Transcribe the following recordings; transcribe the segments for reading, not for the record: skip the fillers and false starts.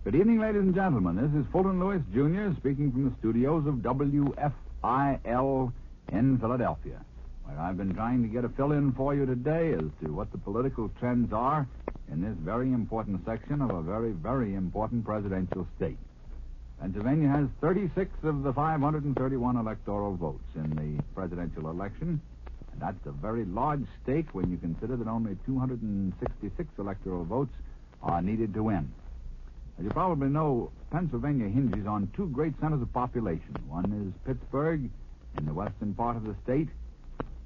Good evening, ladies and gentlemen. This is Fulton Lewis, Jr., speaking from the studios of WFIL in Philadelphia, where I've been trying to get a fill-in for you today as to what the political trends are in this very important section of a very, very important presidential state. Pennsylvania has 36 of the 531 electoral votes in the presidential election, and that's a very large stake when you consider that only 266 electoral votes are needed to win. As you probably know, Pennsylvania hinges on two great centers of population. One is Pittsburgh in the western part of the state,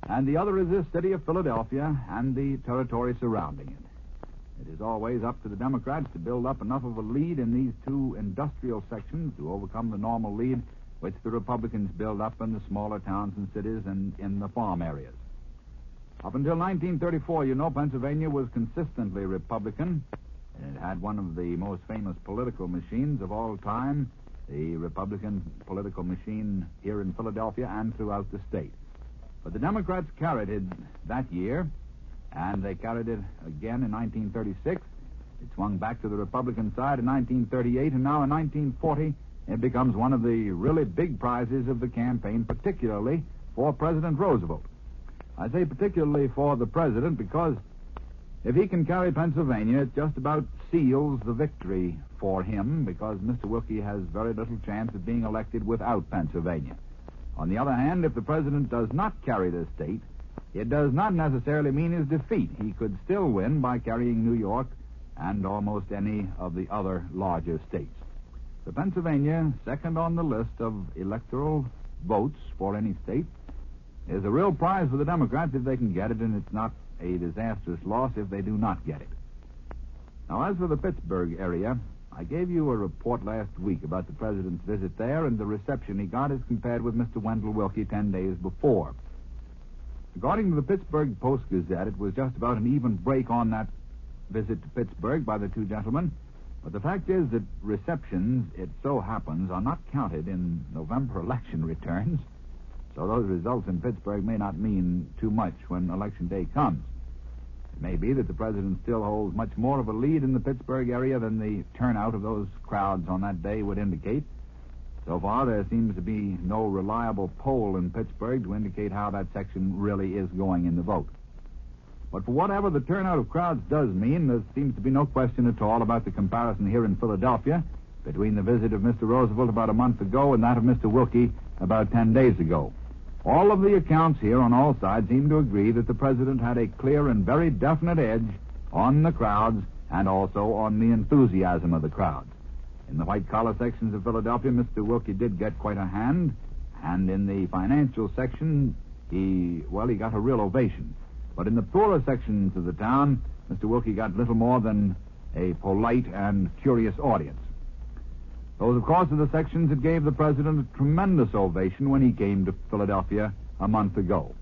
and the other is the city of Philadelphia and the territory surrounding it. It is always up to the Democrats to build up enough of a lead in these two industrial sections to overcome the normal lead which the Republicans build up in the smaller towns and cities and in the farm areas. Up until 1934, you know, Pennsylvania was consistently Republican. It had one of the most famous political machines of all time, the Republican political machine here in Philadelphia and throughout the state. But the Democrats carried it that year, and they carried it again in 1936. It swung back to the Republican side in 1938, and now in 1940, it becomes one of the really big prizes of the campaign, particularly for President Roosevelt. I say particularly for the president because if he can carry Pennsylvania, it just about seals the victory for him, because Mr. Wilkie has very little chance of being elected without Pennsylvania. On the other hand, if the president does not carry the state, it does not necessarily mean his defeat. He could still win by carrying New York and almost any of the other larger states. So Pennsylvania, second on the list of electoral votes for any state, is a real prize for the Democrats if they can get it, and it's not a disastrous loss if they do not get it. Now, as for the Pittsburgh area, I gave you a report last week about the president's visit there and the reception he got as compared with Mr. Wendell Wilkie 10 days before. According to the Pittsburgh Post-Gazette, it was just about an even break on that visit to Pittsburgh by the two gentlemen, but the fact is that receptions, it so happens, are not counted in November election returns, so those results in Pittsburgh may not mean too much when Election Day comes. It may be that the president still holds much more of a lead in the Pittsburgh area than the turnout of those crowds on that day would indicate. So far, there seems to be no reliable poll in Pittsburgh to indicate how that section really is going in the vote. But for whatever the turnout of crowds does mean, there seems to be no question at all about the comparison here in Philadelphia between the visit of Mr. Roosevelt about a month ago and that of Mr. Wilkie about 10 days ago. All of the accounts here on all sides seem to agree that the president had a clear and very definite edge on the crowds and also on the enthusiasm of the crowds. In the white-collar sections of Philadelphia, Mr. Wilkie did get quite a hand, and in the financial section, he got a real ovation. But in the poorer sections of the town, Mr. Wilkie got little more than a polite and curious audience. Those, of course, are the sections that gave the president a tremendous ovation when he came to Philadelphia a month ago.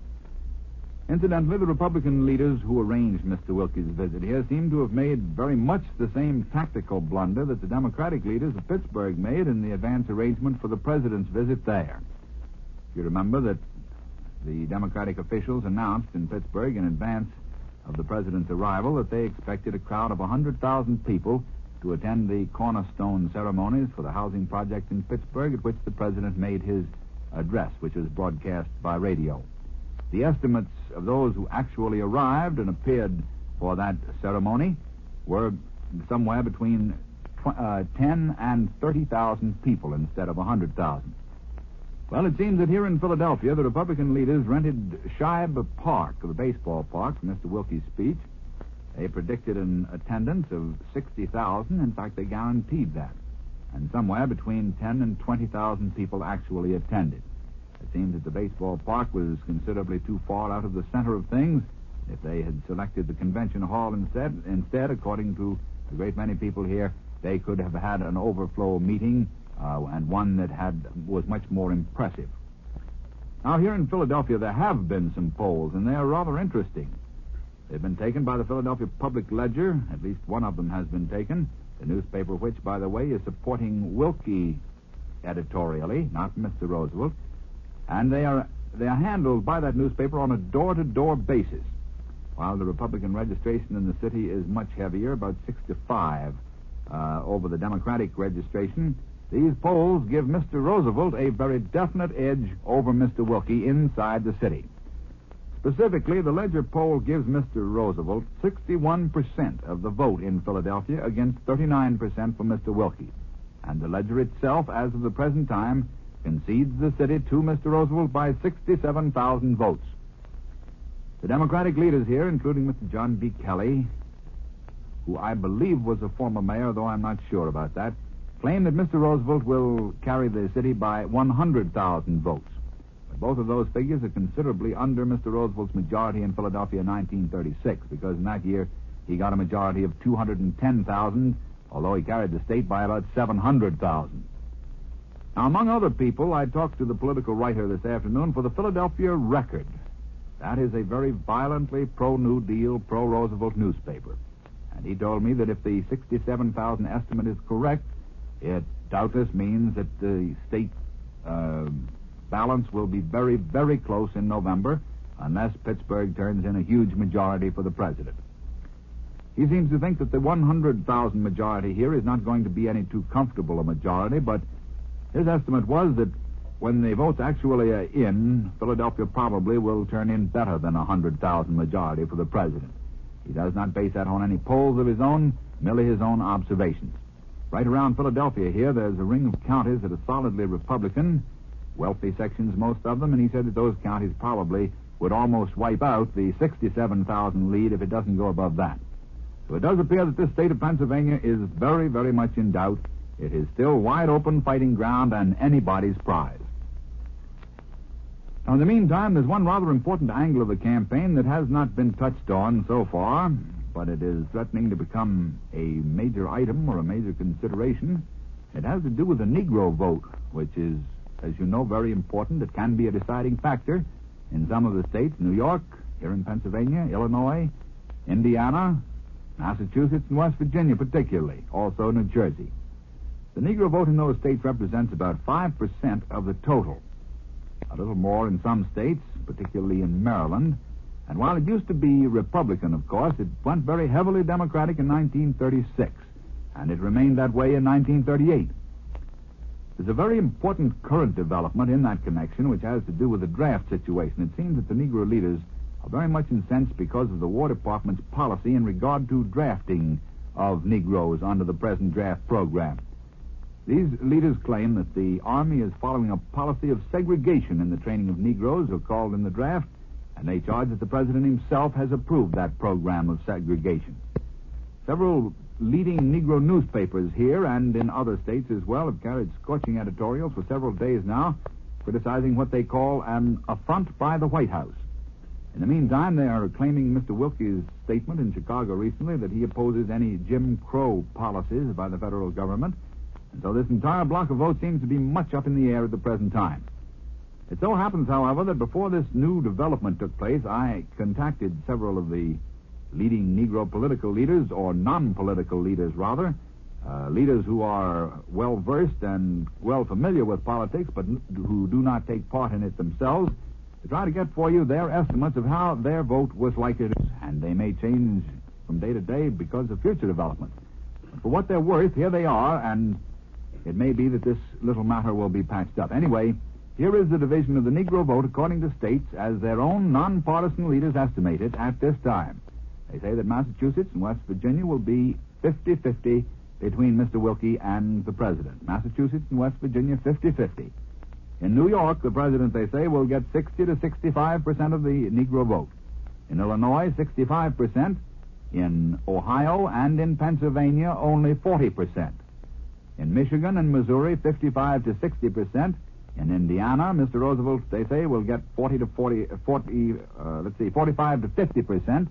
Incidentally, the Republican leaders who arranged Mr. Wilkie's visit here seem to have made very much the same tactical blunder that the Democratic leaders of Pittsburgh made in the advance arrangement for the president's visit there. You remember that the Democratic officials announced in Pittsburgh in advance of the president's arrival that they expected a crowd of 100,000 people to attend the cornerstone ceremonies for the housing project in Pittsburgh, at which the president made his address, which was broadcast by radio. The estimates of those who actually arrived and appeared for that ceremony were somewhere between 10 and 30,000 people instead of 100,000. Well, it seems that here in Philadelphia, the Republican leaders rented Shibe Park, the baseball park, for Mr. Wilkie's speech. They predicted an attendance of 60,000. In fact, they guaranteed that. And somewhere between 10 and 20,000 people actually attended. It seems that the baseball park was considerably too far out of the center of things. If they had selected the convention hall instead, according to a great many people here, they could have had an overflow meeting and one that was much more impressive. Now, here in Philadelphia, there have been some polls, and they are rather interesting. They've been taken by the Philadelphia Public Ledger. At least one of them has been taken. The newspaper, which, by the way, is supporting Wilkie editorially, not Mr. Roosevelt. And they are handled by that newspaper on a door-to-door basis. While the Republican registration in the city is much heavier, about 6 to 5 over the Democratic registration, these polls give Mr. Roosevelt a very definite edge over Mr. Wilkie inside the city. Specifically, the Ledger poll gives Mr. Roosevelt 61% of the vote in Philadelphia against 39% for Mr. Wilkie. And the Ledger itself, as of the present time, concedes the city to Mr. Roosevelt by 67,000 votes. The Democratic leaders here, including Mr. John B. Kelly, who I believe was a former mayor, though I'm not sure about that, claim that Mr. Roosevelt will carry the city by 100,000 votes. But both of those figures are considerably under Mr. Roosevelt's majority in Philadelphia in 1936, because in that year he got a majority of 210,000, although he carried the state by about 700,000. Now, among other people, I talked to the political writer this afternoon for the Philadelphia Record. That is a very violently pro-New Deal, pro-Roosevelt newspaper. And he told me that if the 67,000 estimate is correct, it doubtless means that the state balance will be very, very close in November, unless Pittsburgh turns in a huge majority for the president. He seems to think that the 100,000 majority here is not going to be any too comfortable a majority, but his estimate was that when the votes actually are in, Philadelphia probably will turn in better than 100,000 majority for the president. He does not base that on any polls of his own, merely his own observations. Right around Philadelphia here, there's a ring of counties that are solidly Republican, wealthy sections, most of them, and he said that those counties probably would almost wipe out the 67,000 lead if it doesn't go above that. So it does appear that this state of Pennsylvania is very, very much in doubt. It is still wide open fighting ground and anybody's prize. Now, in the meantime, there's one rather important angle of the campaign that has not been touched on so far, but it is threatening to become a major item or a major consideration. It has to do with the Negro vote, which is, as you know, very important. It can be a deciding factor in some of the states, New York, here in Pennsylvania, Illinois, Indiana, Massachusetts, and West Virginia particularly, also New Jersey. The Negro vote in those states represents about 5% of the total. A little more in some states, particularly in Maryland. And while it used to be Republican, of course, it went very heavily Democratic in 1936, and it remained that way in 1938. There's a very important current development in that connection, which has to do with the draft situation. It seems that the Negro leaders are very much incensed because of the War Department's policy in regard to drafting of Negroes under the present draft program. These leaders claim that the Army is following a policy of segregation in the training of Negroes who are called in the draft, and they charge that the president himself has approved that program of segregation. Several leading Negro newspapers here and in other states as well have carried scorching editorials for several days now, criticizing what they call an affront by the White House. In the meantime, they are claiming Mr. Wilkie's statement in Chicago recently that he opposes any Jim Crow policies by the federal government. And so this entire block of votes seems to be much up in the air at the present time. It so happens, however, that before this new development took place, I contacted several of the leading Negro political leaders, or non-political leaders, rather, leaders who are well-versed and well familiar with politics, but who do not take part in it themselves, to try to get for you their estimates of how their vote was likely to, and they may change from day to day because of future developments. But for what they're worth, here they are, and it may be that this little matter will be patched up. Anyway, here is the division of the Negro vote according to states as their own nonpartisan leaders estimate it at this time. They say that Massachusetts and West Virginia will be 50-50 between Mr. Wilkie and the president. Massachusetts and West Virginia, 50-50. In New York, the president, they say, will get 60 to 65% of the Negro vote. In Illinois, 65%. In Ohio and in Pennsylvania, only 40%. In Michigan and Missouri, 55 to 60%. In Indiana, Mr. Roosevelt, they say, will get 45 to 50%.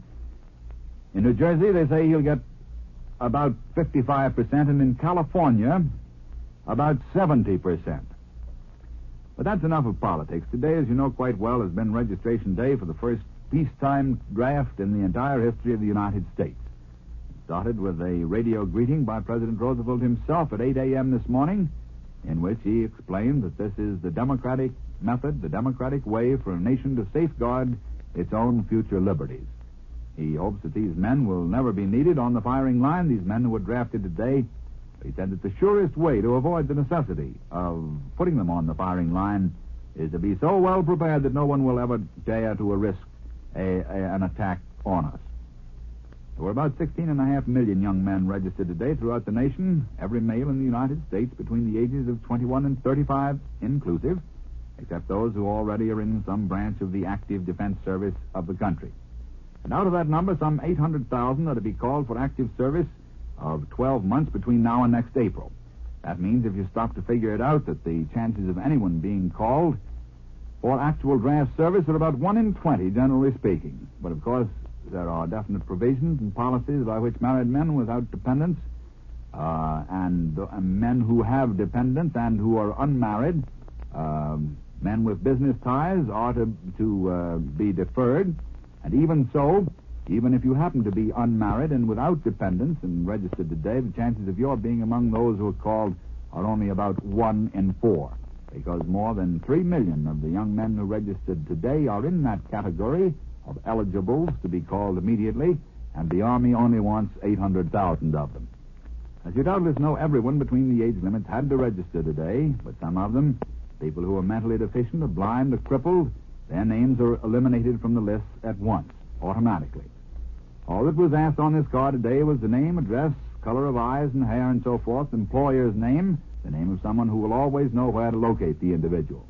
In New Jersey, they say he'll get about 55%, and in California, about 70%. But that's enough of politics. Today, as you know quite well, has been registration day for the first peacetime draft in the entire history of the United States. It started with a radio greeting by President Roosevelt himself at 8 a.m. this morning, in which he explained that this is the democratic method, the democratic way for a nation to safeguard its own future liberties. He hopes that these men will never be needed on the firing line, these men who were drafted today. He said that the surest way to avoid the necessity of putting them on the firing line is to be so well prepared that no one will ever dare to risk an attack on us. There were about 16.5 million young men registered today throughout the nation, every male in the United States between the ages of 21 and 35 inclusive, except those who already are in some branch of the active defense service of the country. And out of that number, some 800,000 are to be called for active service of 12 months between now and next April. That means if you stop to figure it out, that the chances of anyone being called for actual draft service are about 1 in 20, generally speaking. But, of course, there are definite provisions and policies by which married men without dependents and men who have dependents and who are unmarried, men with business ties, are to be deferred. And even so, even if you happen to be unmarried and without dependents and registered today, the chances of your being among those who are called are only about 1 in 4, because more than 3 million of the young men who registered today are in that category of eligibles to be called immediately, and the Army only wants 800,000 of them. As you doubtless know, everyone between the age limits had to register today, but some of them, people who are mentally deficient or blind or crippled, their names are eliminated from the list at once, automatically. All that was asked on this card today was the name, address, color of eyes and hair, and so forth, employer's name, the name of someone who will always know where to locate the individual.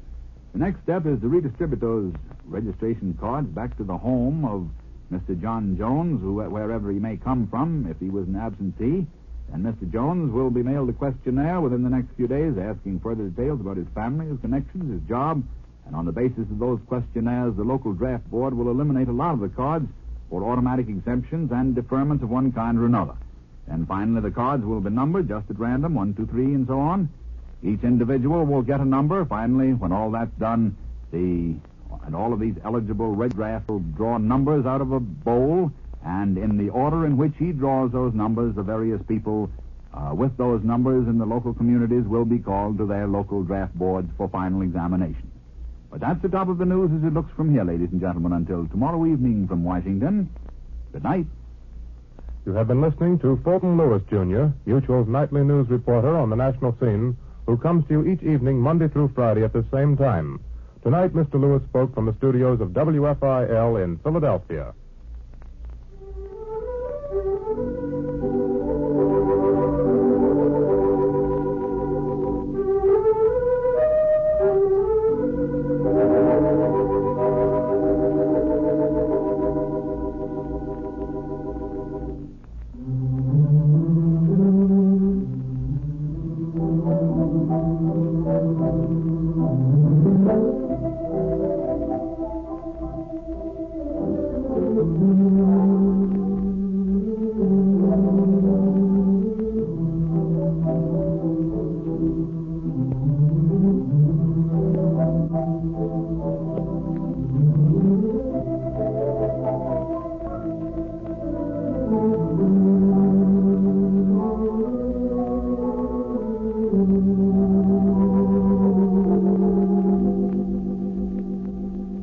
The next step is to redistribute those registration cards back to the home of Mr. John Jones, wherever he may come from, if he was an absentee. And Mr. Jones will be mailed a questionnaire within the next few days asking further details about his family, his connections, his job. And on the basis of those questionnaires, the local draft board will eliminate a lot of the cards for automatic exemptions and deferments of one kind or another. And finally, the cards will be numbered just at random, 1, 2, 3, and so on. Each individual will get a number. Finally, when all that's done, and all of these eligible red drafts will draw numbers out of a bowl, and in the order in which he draws those numbers, the various people with those numbers in the local communities will be called to their local draft boards for final examination. But that's the top of the news as it looks from here, ladies and gentlemen. Until tomorrow evening from Washington, good night. You have been listening to Fulton Lewis, Jr., Mutual's nightly news reporter on the national scene, who comes to you each evening, Monday through Friday at the same time. Tonight, Mr. Lewis spoke from the studios of WFIL in Philadelphia.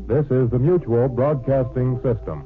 This is the Mutual Broadcasting System.